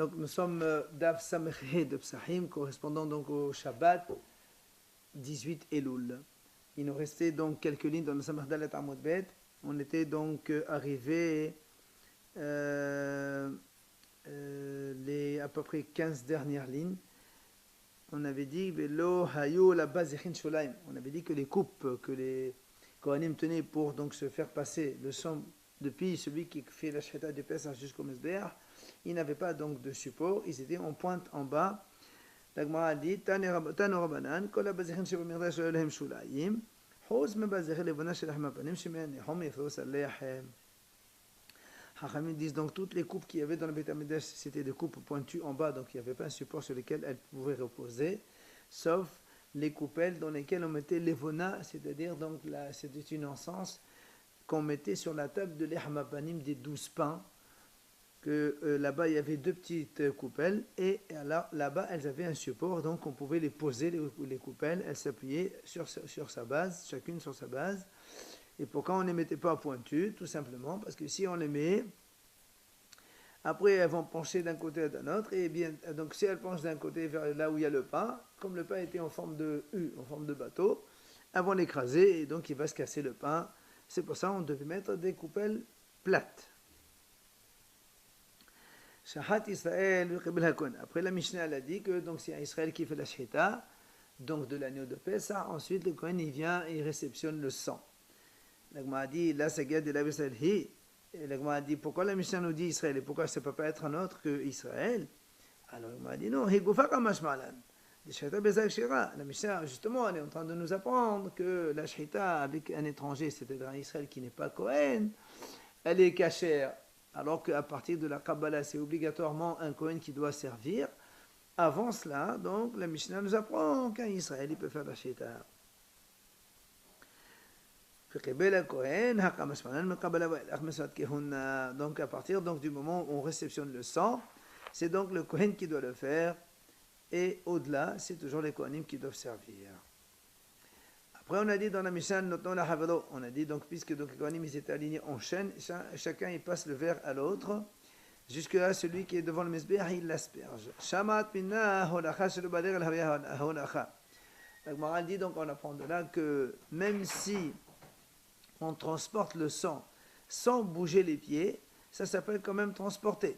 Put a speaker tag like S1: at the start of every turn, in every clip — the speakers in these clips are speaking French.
S1: Donc nous sommes Daf Samechhe de Psahim, correspondant donc au Shabbat 18 Elul. Il nous restait donc quelques lignes dans le Samech Dalet Amud Bet. On était donc arrivé les à peu près 15 dernières lignes. On avait dit Velo Hayo la Bazechin Sholaim. On avait dit que les coupes que les Kohanim tenaient pour donc se faire passer le sang depuis celui qui fait la Shechita du Pesach jusqu'au Mesbeach, ils n'avaient pas donc de support, ils étaient en pointe en bas. La Gemara a dit Tano Rabbanan, Kol HaBazechin Shebemirdash Lo Lehem Shulayim, Hoz Mebazechin Levona Shelach Mapanim Shemen Nehom Yefros Alechem. Hachamim disent donc toutes les coupes qu'il y avait dans le Beit HaMikdash, c'était des coupes pointues en bas, donc il n'y avait pas un support sur lequel elles pouvaient reposer, sauf les coupelles dans lesquelles on mettait l'Evona, c'est-à-dire donc c'était une encens qu'on mettait sur la table de l'Ehmapanim des 12 pains, que là-bas il y avait deux petites coupelles, et là-bas elles avaient un support, donc on pouvait les poser, les coupelles, elles s'appuyaient sur sa base, chacune sur sa base. Et pourquoi on ne les mettait pas pointues? Tout simplement parce que si on les met, après elles vont pencher d'un côté à d'un autre, et bien donc si elles penchent d'un côté vers là où il y a le pain, comme le pain était en forme de U, en forme de bateau, elles vont l'écraser, et donc il va se casser le pain. C'est pour ça qu'on devait mettre des coupelles plates. Shahat Israël, après la Mishnah elle a dit que donc c'est Israël qui fait la shechita, donc de l'agneau de Pessah, ensuite le Kohen il vient et il réceptionne le sang. La Gemara a dit, là c'est guerre de la Israël. Et la Gemara a dit, pourquoi la Mishnah nous dit Israël et pourquoi ça ne peut pas être un autre que Israël? Alors la Gemara a dit, non, la Mishnah, justement, elle est en train de nous apprendre que la shechita avec un étranger, c'est-à-dire un Israël qui n'est pas Kohen, elle est cachère. Alors qu'à partir de la Kabbalah, c'est obligatoirement un Kohen qui doit servir. Avant cela, donc, la Mishnah nous apprend qu'un Israël, il peut faire la shechita. Donc, à partir donc, du moment où on réceptionne le sang, c'est donc le Kohen qui doit le faire. Et au-delà, c'est toujours les Kohanim qui doivent servir. Après, on a dit dans la Mishnah, on a dit donc, puisque donc, les Kohanim ils étaient alignés en chaîne, chacun il passe le verre à l'autre, jusqu'à celui qui est devant le Mesbeach, il l'asperge. La Gemara dit donc, on apprend de là que même si on transporte le sang sans bouger les pieds, ça s'appelle quand même transporter.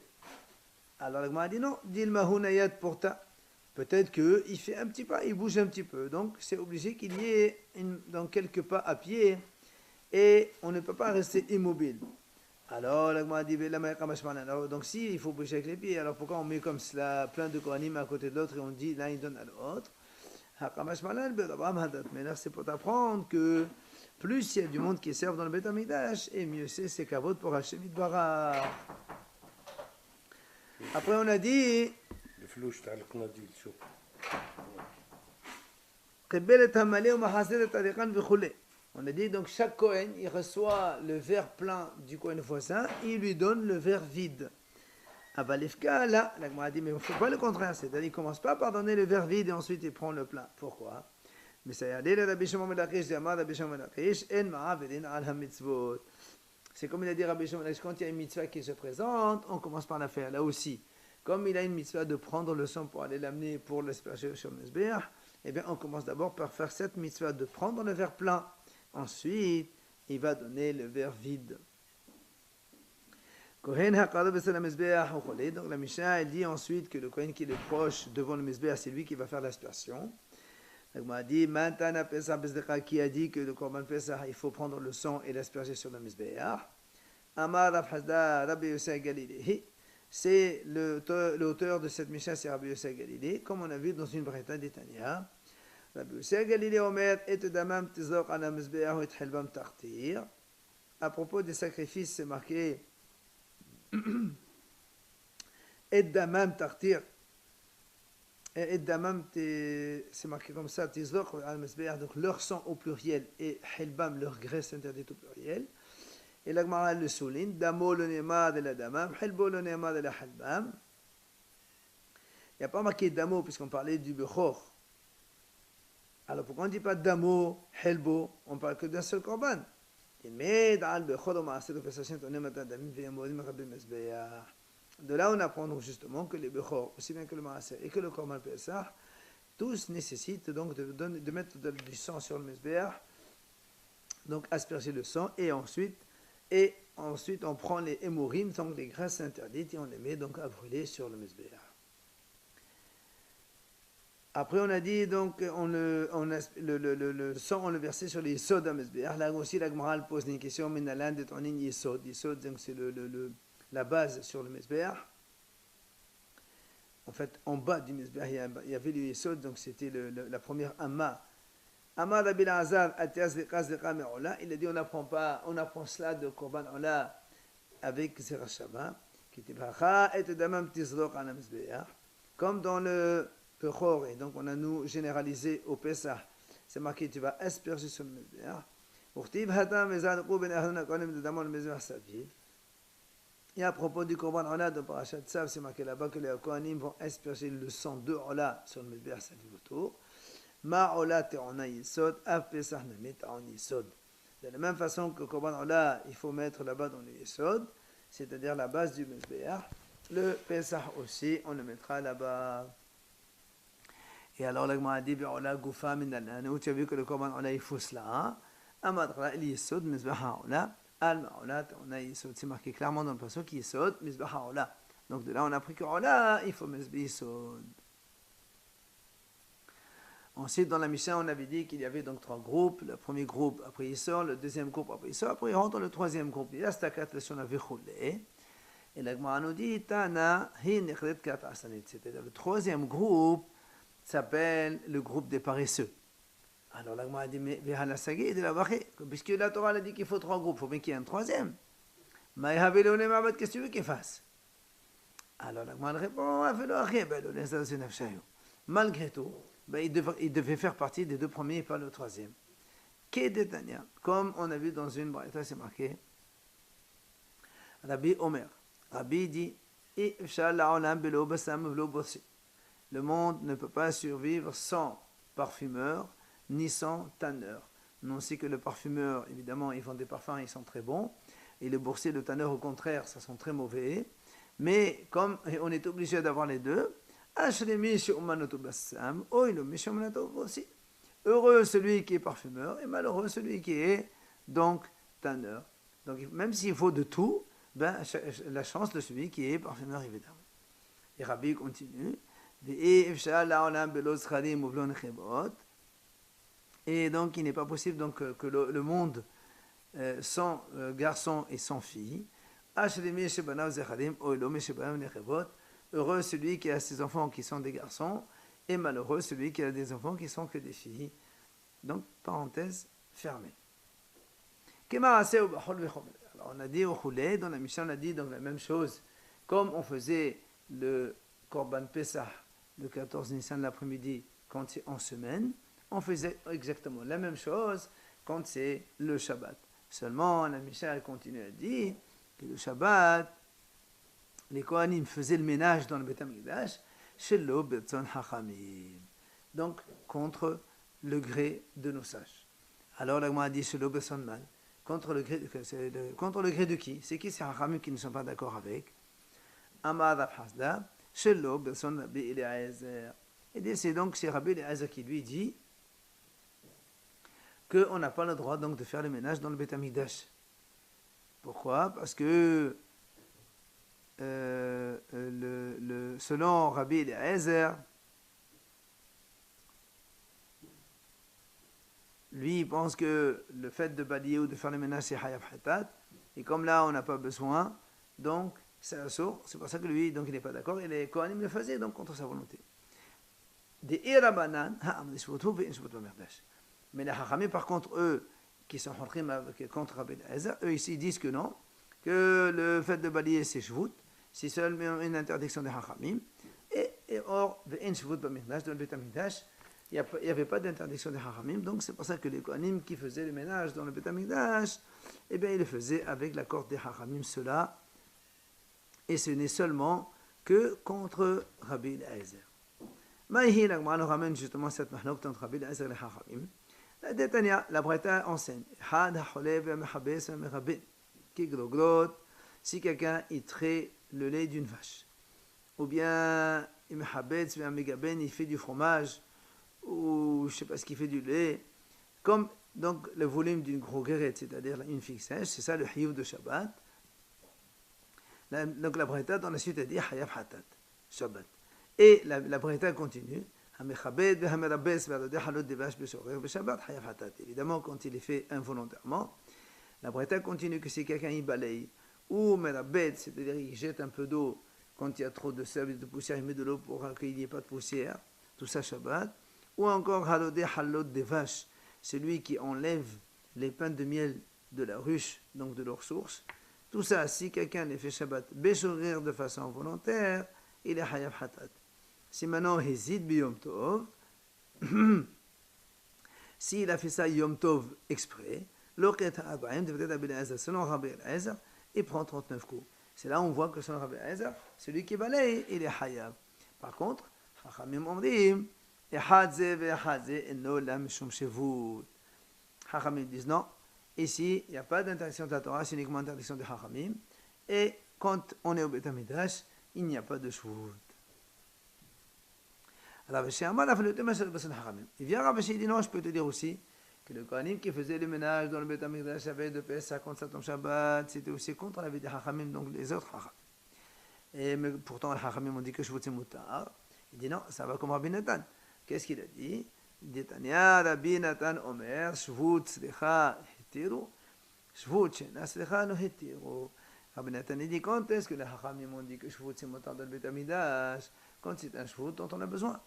S1: Alors la Gemara dit non, dit le mahunayat porta. Peut-être qu'il fait un petit pas, il bouge un petit peu. Donc c'est obligé qu'il y ait dans quelques pas à pied et on ne peut pas rester immobile. Alors la Gemara dit donc si il faut bouger avec les pieds, alors pourquoi on met comme cela plein de Kohanim à côté de l'autre et on dit l'un il donne à l'autre? Mais là c'est pour t'apprendre que plus il y a du monde qui serve dans le Beit HaMikdash, et mieux c'est kavod pour Hashem Yitbarach. Après on a dit on a dit donc chaque Kohen il reçoit le verre plein du Kohen voisin, il lui donne le verre vide. Avalifka, là, la Gemara a dit mais il ne faut pas le contraire, c'est-à-dire il ne commence pas par donner le verre vide et ensuite il prend le plein. Pourquoi? Mais ça y est, c'est comme il a dit Rabbi Shimon, quand il y a une mitzvah qui se présente, on commence par la faire. Là aussi, comme il a une mitzvah de prendre le sang pour aller l'amener pour l'asperger sur le Mesbeach, eh bien on commence d'abord par faire cette mitzvah de prendre le verre plein. Ensuite, il va donner le verre vide. Donc la Mishnah elle dit ensuite que le Kohen qui est proche devant le Mesbeach, c'est lui qui va faire l'aspersion. Donc on a dit, qui a dit que le Korban Pesach, il faut prendre le sang et l'asperger sur le Mesbeach. Amar Rav Hasda Rabbi Yosef Galilei. C'est l'auteur de cette Mishnah, c'est Rabbi Yosef Galilei, comme on a vu dans une Breta d'Etania. Rabbi Yosef Galilei Omer et damam tizor ala Mesbeach et helbam tartir. À propos des sacrifices, c'est marqué et damam tartir. Et damam, c'est marqué comme ça, tizor ala Mesbeach, donc leur sang au pluriel et helbam, leur graisse interdite au pluriel. Et la Gemara le souligne, damo le nema de la damam, helbo le nema de la helbam. Il n'y a pas marqué damo puisqu'on parlait du bechor. Alors pourquoi on ne dit pas damo, helbo, on parle que d'un seul korban. De là, on apprend donc justement que les Bechor, aussi bien que le Maaser et que le Korban Pesach, tous nécessitent donc de mettre du sang sur le Mesbéach, donc asperger le sang, et ensuite on prend les hémorim, donc les graisses interdites, et on les met donc à brûler sur le Mesbéach. Après, on a dit donc le sang, on le versait sur les yesod à Mesbéach. Là aussi, la Gemara pose une question, mais nalan de tonin yesod. Yesod, donc c'est la base sur le Mesbéach. En fait, en bas du Mesbéach, il y avait le yesod, donc c'était la première amma. Amma Rabbi Azar, Atias Vekas Veka Me'ola, il a dit on apprend cela de Korban Ola avec Zera Shava, qui était Bacha et Damam Tizrok à la Mesbéach. Comme dans le Pechor, et donc on a nous généralisé au Pesach, c'est marqué tu vas asperger sur le Mesbéach. Urtiv Hatam Vezad Rouben Ahana Konem de Damon le Mesbéach Saviv. Et à propos du Korban Ola de Parashat Tzav, c'est marqué là-bas que les Kohanim vont asperger le sang de Ola sur le Mesbéach Saviv autour. Ma Ola Te'ona Yisod, Av Pesach Nami Ta'on Yisod. De la même façon que Korban Ola, il faut mettre là-bas dans le Yisod, c'est-à-dire la base du Mesbéach. Le Pesach aussi, on le mettra là-bas. Et alors, la Gemara dit, Ola Goufa Minalan, où tu as vu que le Korban Ola, il faut cela. Amadra, il Yisod, Mesbéach Ola, Al Ma'ola Te'ona Yisod. C'est marqué clairement dans le passage qui Yisod, Mesbéach Ola. Donc de là, on a appris que Ola, il faut Mesbéach Yisod. Ensuite, dans la Mishnah, on avait dit qu'il y avait donc 3 groupes. Le premier groupe, après il sort. Le deuxième groupe, après il sort. Après il rentre dans le troisième groupe. Il y a stakat sur la vichoulé. Et la Gemara nous dit, Tana, hi nechlet kat asanit. C'est-à-dire le troisième groupe s'appelle le groupe des paresseux. Alors la Gemara dit, mais vihalasagi de la vaché. Puisque la Torah a dit qu'il faut 3 groupes, il faut bien qu'il y ait un troisième. Mais qu'est-ce que tu veux qu'il fasse? Alors la Gemara répond, malgré tout, ben, il devait faire partie des 2 premiers et pas le troisième. Kedetania, comme on a vu dans une braïta, c'est marqué. Rabbi Omer. Rabbi dit, le monde ne peut pas survivre sans parfumeur, ni sans tanneur. Non, c'est que le parfumeur, évidemment, ils font des parfums, ils sont très bons. Et le boursier, le tanneur, au contraire, ça sent très mauvais. Mais comme on est obligé d'avoir les deux, heureux celui qui est parfumeur et malheureux celui qui est donc tanneur. Donc même s'il faut de tout, ben, la chance de celui qui est parfumeur évidemment. Et Rabbi continue. Et donc il n'est pas possible donc, que le monde sans garçon et sans fille. Heureux celui qui a ses enfants qui sont des garçons, et malheureux celui qui a des enfants qui sont que des filles. Donc, parenthèse fermée. Alors, on a dit au Choulé, dans la Mishnah, on a dit donc la même chose. Comme on faisait le Korban Pesach, le 14 Nissan l'après-midi, quand c'est en semaine, on faisait exactement la même chose quand c'est le Shabbat. Seulement, la Mishnah continue à dire que le Shabbat, les Kohanim faisaient le ménage dans le Beth HaMikdash, Shelo Betzon Hachamim. Donc, contre le gré de nos sages. Alors, la Gemara dit Shelo Betzon Mal. Contre le gré de qui? C'est qui ces Hachamim qui ne sont pas d'accord avec? Amar Rav Hasda, Shelo Betzon Rabbi Eliezer. Et c'est donc c'est Rabbi Eliezer qui lui dit qu'on n'a pas le droit donc de faire le ménage dans le Beth HaMikdash. Pourquoi? Parce que selon Rabbi Eliezer, lui il pense que le fait de balayer ou de faire le ménage c'est Hayab Hatat, et comme là on n'a pas besoin, donc c'est assourd, c'est pour ça que lui donc il n'est pas d'accord, et les Kohanim le faisaient donc contre sa volonté. Des Irabanan, mais les Hachamim par contre eux, qui sont contre Rabbi Eliezer, eux ici ils disent que non, que le fait de balayer c'est Shvut, c'est seulement une interdiction des Hachamim, et or, dans le Beth HaMikdash, il n'y avait pas d'interdiction des Hachamim, donc c'est pour ça que les Kohanim qui faisaient le ménage dans le Beth HaMikdash, eh bien ils le faisaient avec l'accord des Hachamim, cela, et ce n'est seulement que contre Rabbi Eliezer. Maïhi, la Gemara nous ramène justement cette mahnok entre Rabbi Eliezer et les Hachamim. La Détania, la Braïta enseigne, Had ha'cholev me'chabes me'chabed. Si quelqu'un il traite le lait d'une vache. Ou bien, un mégaben, il fait du fromage, ou je ne sais pas ce qu'il fait du lait. Comme donc le volume d'une grosse guérette, c'est-à-dire une figue sèche, c'est ça le hiyou de Shabbat. Donc la Braïta dans la suite a dit Hayab Hatat, Shabbat. Et la Braïta continue. Évidemment, quand il est fait involontairement, la Braïta continue que si quelqu'un y balaye, ou merabed, c'est-à-dire il jette un peu d'eau quand il y a trop de sable et de poussière, il met de l'eau pour qu'il n'y ait pas de poussière, tout ça Shabbat. Ou encore halodé halod des vaches, celui qui enlève les pains de miel de la ruche, donc de leur source. Tout ça, si quelqu'un les fait Shabbat, béchorir de façon volontaire, il est hayab hatat. Si maintenant hésite biyom tov, s'il a fait ça yom tov exprès, l'oket ha'abaim, selon Rabbi Eliezer, il prend 39 coups. C'est là où on voit que selon Rabbi Eliezer, celui qui balaye, il est hayab. Par contre, Chachamim omrim, ehadze ve'ehadze eno lam shum shevut. Chachamim disent non, ici, il n'y a pas d'interdiction de la Torah, c'est uniquement l'interdiction de Chachamim. Et quand on est au Beth Amikdash, il n'y a pas de shvut. Alors, il vient Rav Ashi, il dit non, je peux te dire aussi que le Kohanim qui faisait le ménage dans le Beth Amikdash avait de Pessah contre Satan Shabbat, c'était aussi contre la vie des Chachamim, donc les autres Chachamim. Et mais pourtant, les Chachamim ont dit que shvut c'est mutar. Il dit non, ça va comme Rabbi Nathan. Qu'est-ce qu'il a dit? Il dit Tanya Rabbi Nathan Omer, shvut slicha hitiru, shvut shena slicha no hitiru. Rabbi Nathan il dit quand est-ce que les Chachamim ont dit que shvut c'est mutar dans le Beth Amikdash? Quand c'est un shvut dont on a besoin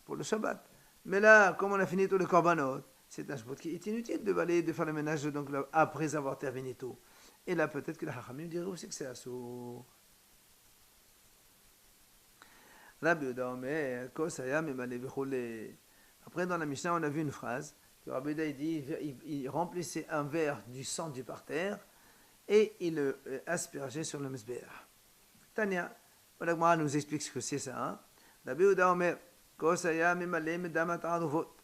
S1: pour le Shabbat. Mais là, comme on a fini tous les korbanot, c'est un shvut qui est inutile de balayer, de faire le ménage donc là, après avoir terminé tout. Et là, peut-être que les Chachamim diraient aussi que c'est assour. Rabbi Yehuda Omer, Kosaya Memale Vechole. Après, dans la Mishnah, on a vu une phrase que Rabbi Yehuda dit il remplissait un verre du sang du parterre et il le aspergeait sur le Mizbeach. Tania, Olagmara nous explique ce que c'est ça. Hein? Rabbi Yehuda Omer, Kosaya Memale Medamat Aruvot.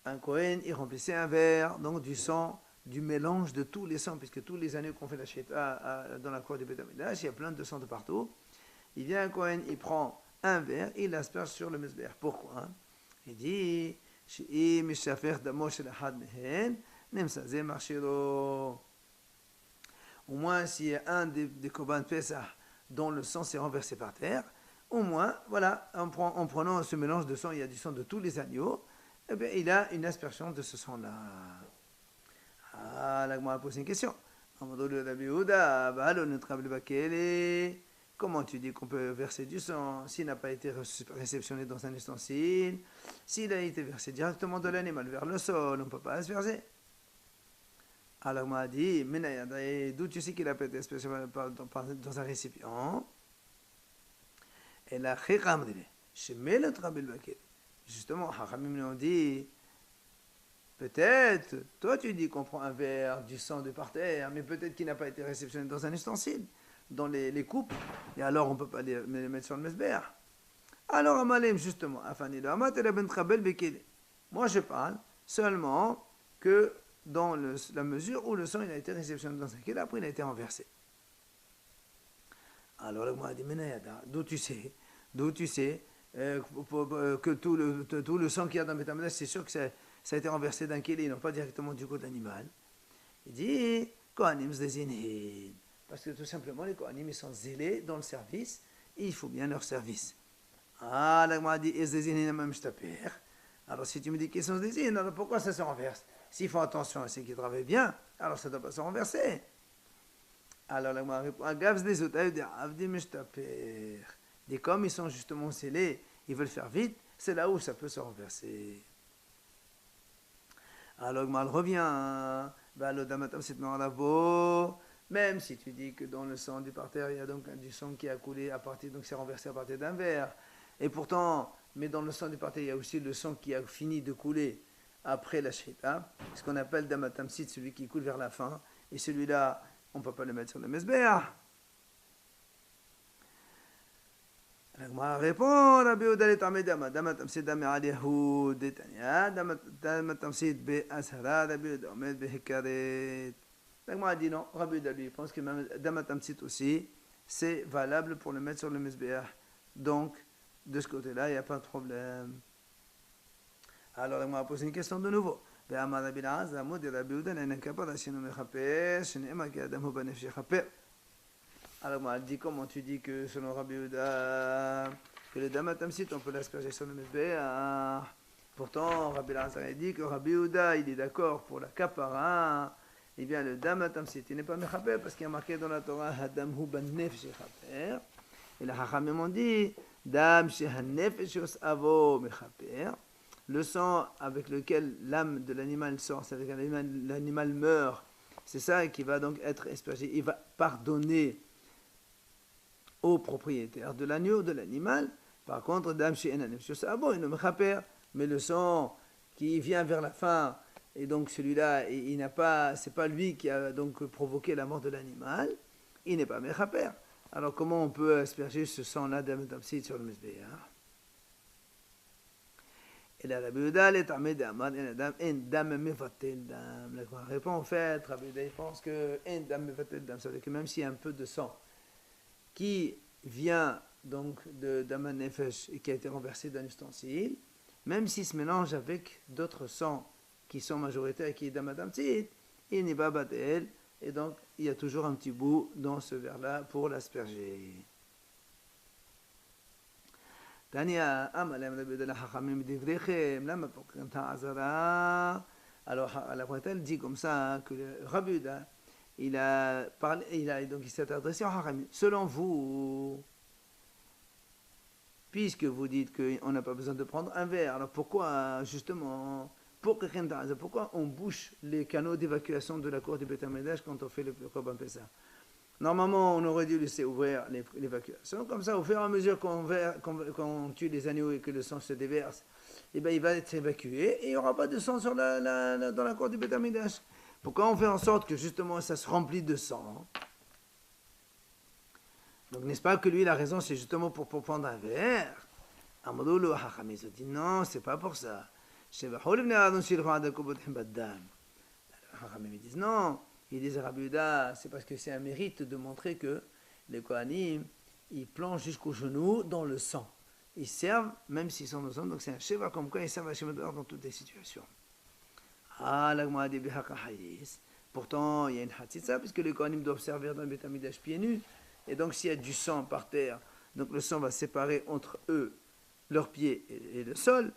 S1: Un Kohen, il remplissait un verre, donc du sang, du mélange de tous les sangs, puisque tous les années qu'on fait la Sheta dans la cour du Beth Amikdash, il y a plein de sang de partout. Il vient un Kohen, il prend un verre, il l'asperge sur le Mizbeach. Pourquoi? Il dit, au moins, s'il y a un des Korban Pesach dont le sang s'est renversé par terre, au moins, voilà, en prenant ce mélange de sang, il y a du sang de tous les agneaux, eh bien, il a une aspersion de ce sang-là. Ah, là, moi, posé une question. Comment tu dis qu'on peut verser du sang s'il n'a pas été réceptionné dans un ustensile? S'il a été versé directement de l'animal vers le sol, on ne peut pas asperger. Alors, moi, dit, d'où tu sais qu'il a été spécialement dans un récipient? Et la Chacham dit, je mets le trabil bakel. Justement, Chachamim nous ont dit, peut-être, toi tu dis qu'on prend un verre du sang de par terre, mais peut-être qu'il n'a pas été réceptionné dans un ustensile, dans les coupes, et alors on ne peut pas les mettre sur le Mizbeach. Alors, Amalem, justement, moi je parle seulement que dans la mesure où le sang il a été réceptionné dans un kil, après il a été renversé. Alors, le m'a dit, d'où tu sais que tout le sang qu'il y a dans le Beth Amikdash, c'est sûr que ça a été renversé d'un kil et non pas directement du coup de l'animal. Il dit, Kohanim zdezinin. Parce que tout simplement, les Kohanim, ils sont zélés dans le service, et il faut bien leur service. Ah, là, m'a dit, alors si tu me dis qu'ils sont zdezinin, alors pourquoi ça se renverse? S'ils font attention, c'est qu'ils travaillent bien, alors ça ne doit pas se renverser. Alors là, m'a répondu, et comme ils sont justement scellés, ils veulent faire vite, c'est là où ça peut se renverser. Alors Gmal revient, même si tu dis que dans le sang du parterre, il y a donc du sang qui a coulé à partir, donc c'est renversé à partir d'un verre, et pourtant, mais dans le sang du parterre, il y a aussi le sang qui a fini de couler après la shita, ce qu'on appelle damatamsit, celui qui coule vers la fin, et celui-là, on ne peut pas le mettre sur le Mizbeach. La répond, Rabbi Yehuda l'Etamedama, damatamsit dame al Yahud detania, damatamsit be ashara, Rabbi Yehuda omed be hekaret. La dit non, Rabbi Yehuda lui pense que même damatamsit aussi, c'est valable pour le mettre sur le Mizbeach. Donc, de ce côté-là, il n'y a pas de problème. Alors, on va poser une question de nouveau. Alors, on dit comment tu dis que selon Rabbi Yehuda, que le Dam Tamsit, on peut l'asperger sur le Mizbeach. Pourtant, Rabbi Lazar a dit que Rabbi Yehuda, il est d'accord pour la kapara. Eh bien, le Dam Tamsit, il n'est pas mechaper parce qu'il y a marqué dans la Torah Hadam hu ban nefesh mechaper. Et la Chachamim ont dit Dam shehanefesh yos avo mechaper. Le sang avec lequel l'âme de l'animal sort, c'est avec l'animal meurt. C'est ça qui va donc être aspergé. Il va pardonner au propriétaire de l'agneau ou de l'animal. Par contre, Dam shehanefesh yos avo, il ne mechaper. Mais le sang qui vient vers la fin, et donc celui-là, il n'a pas, c'est pas lui qui a donc provoqué la mort de l'animal, il n'est pas mechaper. Alors comment on peut asperger ce sang-là d'Amid sur le Mizbeach? Et là, Rabbi Yehuda, la répond en fait, Rabbi Yehuda, il pense que ça veut dire que même s'il y a un peu de sang qui vient donc d'Aman Nefesh et qui a été renversé d'un ustensile, même s'il se mélange avec d'autres sangs qui sont majoritaires et qui est d'Amadam Tzit, il n'est pas batel, et donc il y a toujours un petit bout dans ce verre-là pour l'asperger. Tania, amalem Rabbi Yehuda Chachamim divrichem, lama pokanta azara. Alors la Braïta dit comme ça que Rabbi Yehuda, il a parlé, donc il s'est adressé à Chachamim. Selon vous, puisque vous dites qu'on n'a pas besoin de prendre un verre, alors pourquoi justement, pourquoi on bouche les canaux d'évacuation de la cour du Beth Amikdash quand on fait le Korban Pessah? Normalement, on aurait dû laisser ouvrir l'évacuation, comme ça, au fur et à mesure qu'on tue les agneaux et que le sang se déverse, eh ben, il va être évacué et il n'y aura pas de sang dans la cour du Beth Amikdash. Pourquoi on fait en sorte que justement ça se remplit de sang? Donc, n'est-ce pas que lui, la raison, c'est justement pour prendre un verre? Amadou, Hacham, ils ont dit non, c'est pas pour ça. Hacham, ils disent non. Ils disent à Rabbi Yehuda, c'est parce que c'est un mérite de montrer que les Kohanim, ils plongent jusqu'au genou dans le sang. Ils servent, même s'ils sont dans le sang, donc c'est un Sheva comme quoi ils servent à Sheva dans toutes les situations. Ah, la Gemara dit Bihaka Hayis. Pourtant, il y a une Hatzitza, puisque les Kohanim doivent servir dans le Beth Amikdash pieds nus. Et donc, s'il y a du sang par terre, donc le sang va séparer entre eux, leurs pieds et le sol.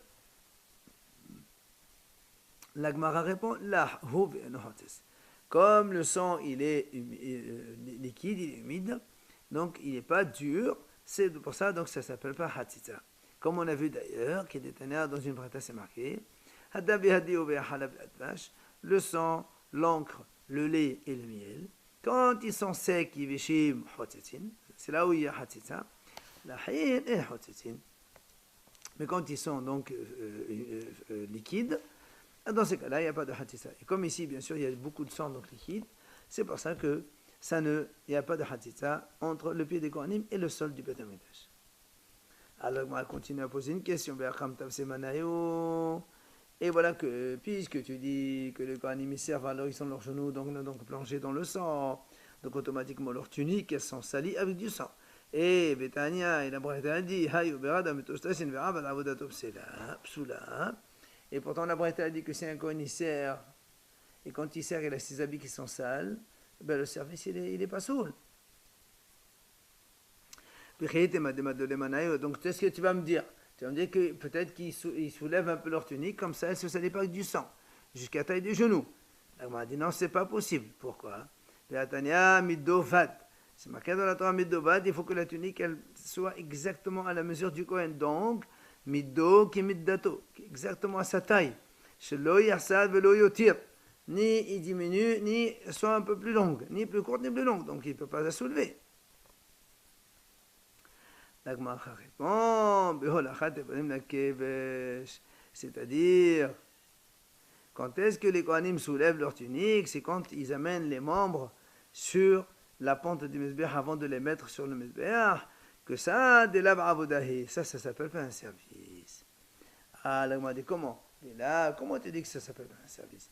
S1: La Gemara répond La Huv Enohates. Comme le sang, il est liquide, il est humide, donc il n'est pas dur, c'est pour ça donc ça ne s'appelle pas Hatzitza. Comme on a vu d'ailleurs, qui est détenu dans une braïta, c'est marqué le sang, l'encre, le lait et le miel. Quand ils sont secs, c'est là où il y a Hatzitza. La Hayin et Hatzitza. Mais quand ils sont donc liquides, dans ces cas-là, il n'y a pas de Hatzitza. Et comme ici, bien sûr, il y a beaucoup de sang donc liquide, c'est pour ça que il n'y a pas de Hatzitza entre le pied des Kohanim et le sol du Beth Amikdash. Alors, on va continuer à poser une question. Et voilà que, puisque tu dis que les Kohanim ils servent, alors ils sont leurs genoux donc plongés dans le sang, donc automatiquement leurs tuniques, elles sont salies avec du sang. Et Betania, et la Braïta dit, et pourtant la Braïta dit que si un Kohen il sert, et quand il sert, il a ses habits qui sont sales, ben le service il est pas saoul. Donc qu'est-ce que tu vas me dire? Tu vas me dire que peut-être qu'ils soulèvent un peu leur tunique, comme ça elle ne se salit pas avec du sang, jusqu'à la taille des genoux. On m'a dit non, c'est pas possible. Pourquoi? C'est marqué dans la Torah Middovad, il faut que la tunique elle soit exactement à la mesure du Kohen. Donc, Middo qui Middato, exactement à sa taille. Shelo Yarsad Velo Yotir. Ni il diminue, ni soit un peu plus longue, ni plus courte, ni plus longue. Donc il ne peut pas la soulever. C'est-à-dire, quand est-ce que les Kohanim soulèvent leur tunique? C'est quand ils amènent les membres sur la pente du Mizbeach avant de les mettre sur le Mizbeach, que ça, de la avodahi, ça s'appelle pas un service. Ah, là, on m'a dit comment? Et là, comment tu dis que ça s'appelle pas un service?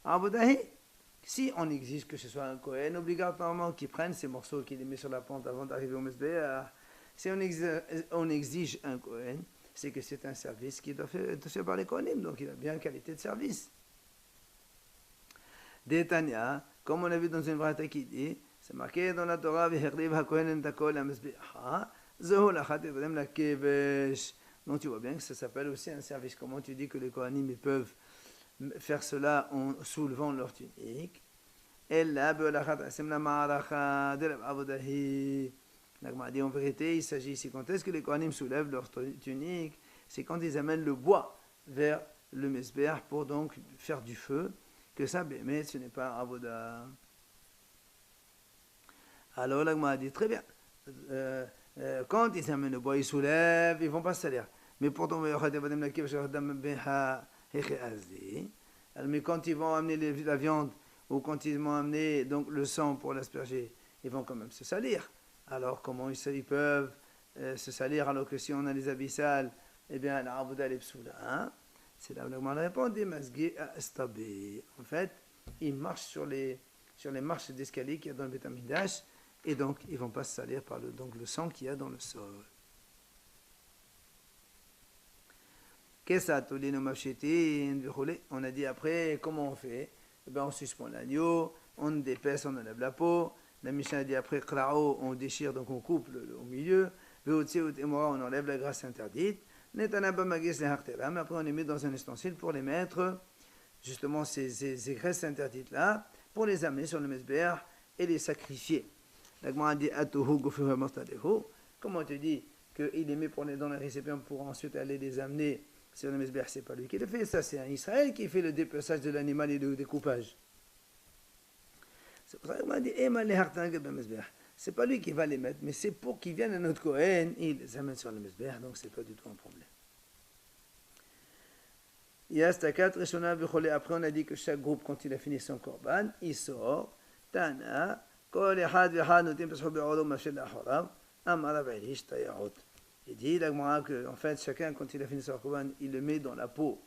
S1: Avodahi, Si on exige que ce soit un Kohen, obligatoirement qu'il prenne ces morceaux qu'il les met sur la pente avant d'arriver au Mesbéach. Si on exige un Kohen, c'est que c'est un service qui doit être fait par les Kohanim, donc il a bien qualité de service. Détania, comme on a vu dans une braïta qui dit, c'est marqué dans la Torah, donc tu vois bien que ça s'appelle aussi un service. Comment tu dis que les Kohanim peuvent faire cela en soulevant leur tunique? La Gemara dit en vérité, il s'agit ici quand est-ce que les Kohanim soulèvent leur tunique? C'est quand ils amènent le bois vers le Mesbéach pour donc faire du feu, que ça, mais ce n'est pas un avoda. Alors la Gemara dit très bien, quand ils amènent le bois, ils soulèvent, ils ne vont pas se salir. Mais pourtant, mais quand ils vont amener la viande ou quand ils vont amener donc, le sang pour l'asperger, ils vont quand même se salir. Alors comment ils peuvent se salir alors que si on a les abyssales, eh bien la avoda est psoula, hein? C'est là où la Gemara répond, des masgués à estabé. En fait, ils marchent sur les marches d'escalier qu'il y a dans le Beth Amikdash, et donc ils ne vont pas se salir par le sang qu'il y a dans le sol. On a dit après, comment on fait? Eh bien, on suspend l'agneau, on dépaisse, on enlève la peau. La Mishnah dit après, on déchire, donc on coupe au milieu. On enlève la graisse interdite. Mais après, on les met dans un ustensile pour les mettre, justement, ces graisses interdites-là, pour les amener sur le Mesbéach et les sacrifier. La Gemara dit, comment tu dis qu'il les met dans les récipients pour ensuite aller les amener sur le Mesbéach? C'est pas lui qui le fait, ça c'est un Israël qui fait le dépeçage de l'animal et le découpage. C'est pour ça que m'a dit, c'est pas lui qui va les mettre, mais c'est pour qu'ils viennent à notre Kohen, il les amène sur le Mesbéach, donc c'est pas du tout un problème. Après on a dit que chaque groupe, quand il a fini son korban, il sort, Tana, il dit en fait chacun quand il a fini son korban, il le met dans la peau,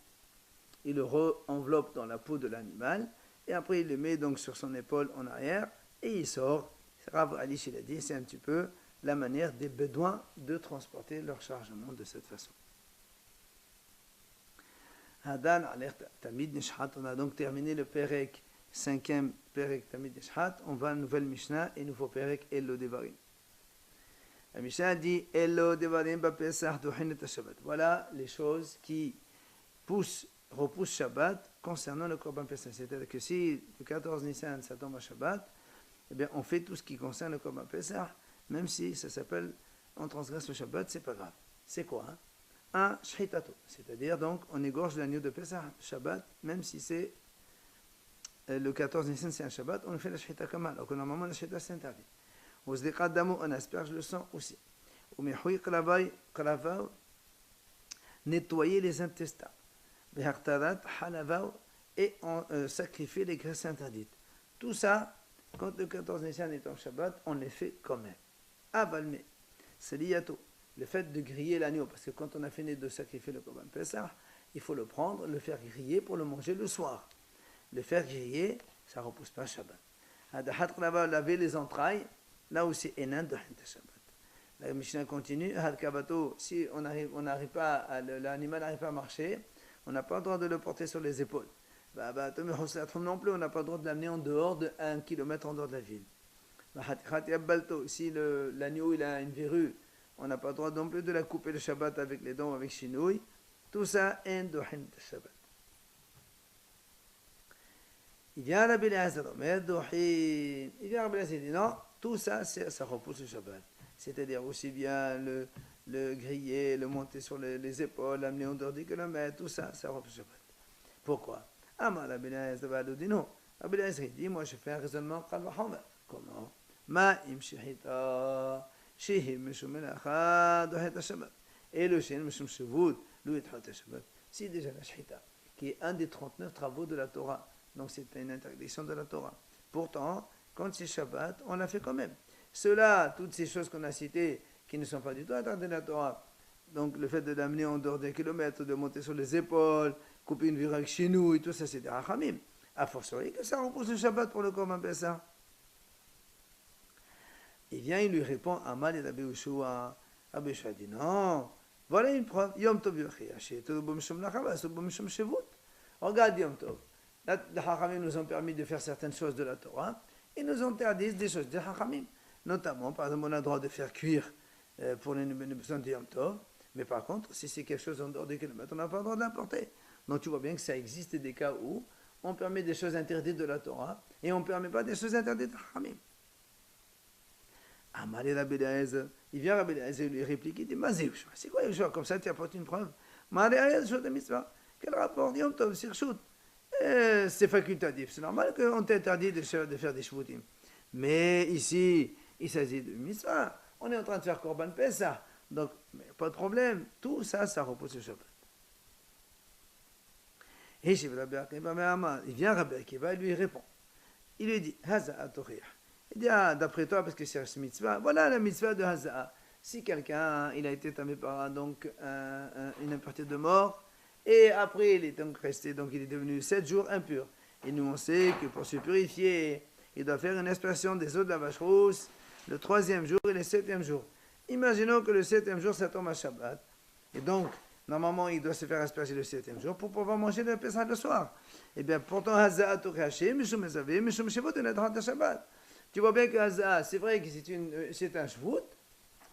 S1: il le enveloppe dans la peau de l'animal, et après il le met donc sur son épaule en arrière, et il sort. Rav Alish il a dit, c'est un petit peu la manière des Bédouins de transporter leur chargement de cette façon. Hadan alert Tamid Nishhat, on a donc terminé le Perek, 5e Perek Tamid Nishhat, on va à la nouvelle Mishnah et nouveau Perek Elo Devarim. La Mishnah dit Elo Devarim Bapesach Dohinet Shabbat. Voilà les choses qui repoussent Shabbat concernant le Korban Pesach. C'est-à-dire que si le 14 Nissan ça tombe à Shabbat, eh bien, on fait tout ce qui concerne le Korban Pesach, même si ça s'appelle, on transgresse le Shabbat, c'est pas grave. C'est quoi, hein? Un shchitato, c'est-à-dire donc on égorge l'agneau de Pesach, Shabbat, même si c'est le 14 Nissan, c'est un Shabbat, on fait la shchita comme alors que normalement la shchita c'est interdit. Au zdekat damo, on asperge le sang aussi. Au mehui kravav, nettoyer les intestins. Behartarat halavav, et on sacrifie les graisses interdites. Tout ça, quand le 14 Nissan est en Shabbat, on les fait quand même. Avalme, c'est liyato. Le fait de griller l'agneau, parce que quand on a fini de sacrifier le Korban Pesach, il faut le prendre, le faire griller pour le manger le soir. Le faire griller, ça ne repousse pas Shabbat. Adahat krava, laver les entrailles, là aussi, enan de Shabbat. La Mishnah continue, Hadkabato, si l'animal n'arrive pas à marcher, on n'a pas le droit de le porter sur les épaules. Non plus, on n'a pas le droit de l'amener en dehors de 1 km en dehors de la ville. Si l'agneau il a une verrue, on n'a pas le droit non plus de la couper le Shabbat avec les dents, avec chinouille. Tout ça, en dohin de Shabbat. Il vient Rabbi Eliezer, il vient Rabbi Eliezer, il dit non, tout ça, ça repousse le Shabbat. C'est-à-dire aussi bien le griller, le monter sur les épaules, l'amener en dehors des kilomètres, tout ça, ça repousse le Shabbat. Pourquoi? Amar Rabbi Eliezer va nous dire non. Rabbi Eliezer dit, moi je fais un raisonnement kal vachomer. Comment? Ma im shechita. Et le Shem Meshum Shavud, lui est Shabbat. Si déjà la Shechita, qui est un des 39 travaux de la Torah, donc c'est une interdiction de la Torah. Pourtant, quand c'est Shabbat, on l'a fait quand même. Cela, toutes ces choses qu'on a citées, qui ne sont pas du tout interdites de la Torah, donc le fait de l'amener en dehors des kilomètres, de monter sur les épaules, couper une virage chez nous, et tout ça, c'est des rachamim. A fortiori que ça repousse le Shabbat pour le Korban Pessah. Il vient, il lui répond, Amal et Rabbi Yoshua. Rabbi Yoshua dit non, voilà une preuve. Yom Tov Yochiaché, Tobom Shom Lachava, Tobom Shom Shevut. Regarde Yom Tov. Les Hachamim nous ont permis de faire certaines choses de la Torah et nous interdisent des choses des Hachamim. Notamment, par exemple, on a le droit de faire cuire pour les besoins de Yom Tov, mais par contre, si c'est quelque chose en dehors des kilomètres, on n'a pas le droit de l'importer. Donc tu vois bien que ça existe des cas où on permet des choses interdites de la Torah et on ne permet pas des choses interdites des Hachamim. Amalé Rabbi Eliezer, il vient Rabbi Eliezer lui réplique, il dit, c'est quoi Yoshua? Comme ça tu apportes une preuve. Malé Eliezer, de mitzvah. Quel rapport Yom Tov, Sirchut? C'est facultatif, c'est normal qu'on t'interdit de faire des shvutim. Mais ici, il s'agit de mitzvah. On est en train de faire Korban Pessah. Donc, pas de problème. Tout ça, ça repose le Shabbat. Et il vient Rabbi Akiva, il lui répond. Il lui dit, Haza Atoriyah. Il dit, d'après toi, parce que c'est une mitzvah, voilà la mitzvah de Haza'a. Si quelqu'un, il a été tombé par donc, une impureté de mort, et après il est donc resté, donc il est devenu 7 jours impur. Et nous on sait que pour se purifier, il doit faire une aspersion des eaux de la vache rousse, le 3e jour et le 7e jour. Imaginons que le 7e jour, ça tombe à Shabbat. Et donc, normalement, il doit se faire asperger le 7e jour pour pouvoir manger le Pessah le soir. Et bien, pourtant, Haza'a Tochaché, Mishum Ezavé, Mishum Shevot, et Nadrat Shabbat. Tu vois bien que Haza'a, c'est vrai que c'est un shvut,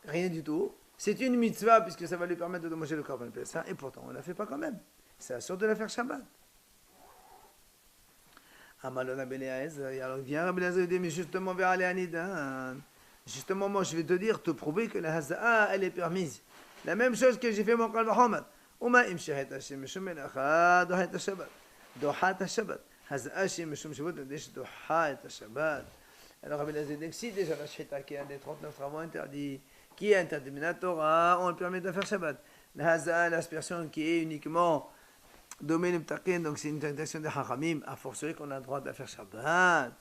S1: rien du tout. C'est une mitzvah, puisque ça va lui permettre de manger le Korban Pessah, et pourtant, on ne la fait pas quand même. C'est la sorte de la faire Shabbat. Amalon Rabbi Eliezer, alors vient Rabbi Eliezer et dit, mais justement, vers Aléanidan, justement, moi, je vais te dire, te prouver que la Haza'a, elle est permise. La même chose que j'ai fait mon Kal Vachomer. Uma im shehet Hashem mishum melacha doha et Shabbat. Doha et Shabbat. Haza'a Hashem mishum Shabbat, desh doha et Shabbat. Alors Rabbi Eliezer dit, si déjà la shita qui est un des 39 travaux interdits, qui est interdit de la Torah, on le permet de faire Shabbat. La Haza'a, l'aspersion qui est uniquement domaine ptakin, donc c'est une interdiction de Hachamim, a fortiori qu'on a le droit de faire Shabbat.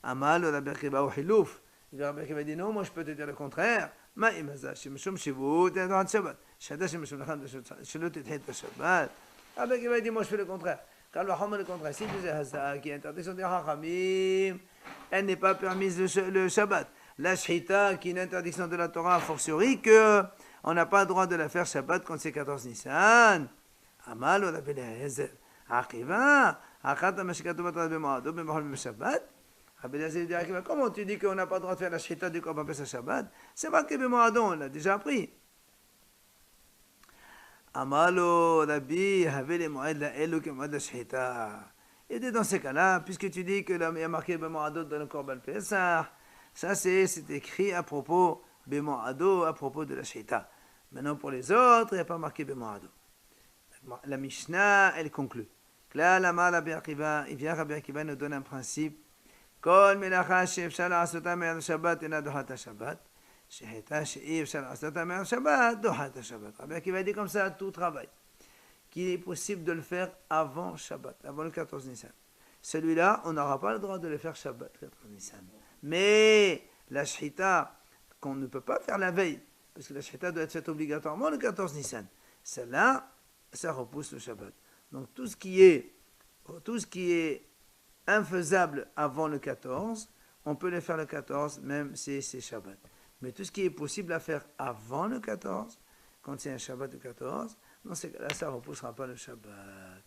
S1: Amal, Rabbi Akiva ou Hilouf. Rabbi Akiva dit non, moi je peux te dire le contraire. Ma imaza, shemishum shivut, et droit de Shabbat. Shada shemishum lacham, shelut et het Shabbat. Rabbi Akiva dit moi je fais le contraire. Quand le Hachamim le contraire, si tu dis Haza'a qui est interdiction de Hachamim, elle n'est pas permise le Shabbat. La Shita, qui est une interdiction de la Torah, a fortiori qu'on n'a pas le droit de la faire Shabbat quand c'est 14 Nissan. Amal, Rabbi Eliezer, Akiva, Akata Meshikatu Batra B'Moado, B'Mohol B'Shabbat. Rabbi Eliezer dit Akiva, comment tu dis qu'on n'a pas le droit de faire la Shita du Korban Pessah Shabbat? C'est marqué B'Moado, on l'a déjà appris. Amalo, Rabbi, Havele Moed la Elu Kemoed la Shita. Et dans ces cas-là, puisque tu dis que il y a marqué B'Moado dans le Korban Pessah, ça c'est écrit à propos B'Moado, à propos de la Shita. Maintenant pour les autres, il n'y a pas marqué B'Moado. La Mishnah, elle conclut. Là, Rabbi Akiva, il vient Rabbi Akiva nous donne un principe. Kol melacha she'efshar la'asota me'al Shabbat ena dohat Shabbat. Sheheta she'efshar la'asota me'al Shabbat dohat Shabbat. Rabbi Akiva dit comme ça tout travail qu'il est possible de le faire avant Shabbat, avant le 14 Nissan. Celui-là, on n'aura pas le droit de le faire Shabbat, 14 Nissan. Mais la shita, qu'on ne peut pas faire la veille, parce que la shita doit être faite obligatoirement le 14 Nissan. Celle-là, ça repousse le Shabbat. Donc tout ce qui est infaisable avant le 14, on peut le faire le 14, même si c'est Shabbat. Mais tout ce qui est possible à faire avant le 14, quand c'est un Shabbat de 14, dans ces cas-là, ça ne repoussera pas le Shabbat.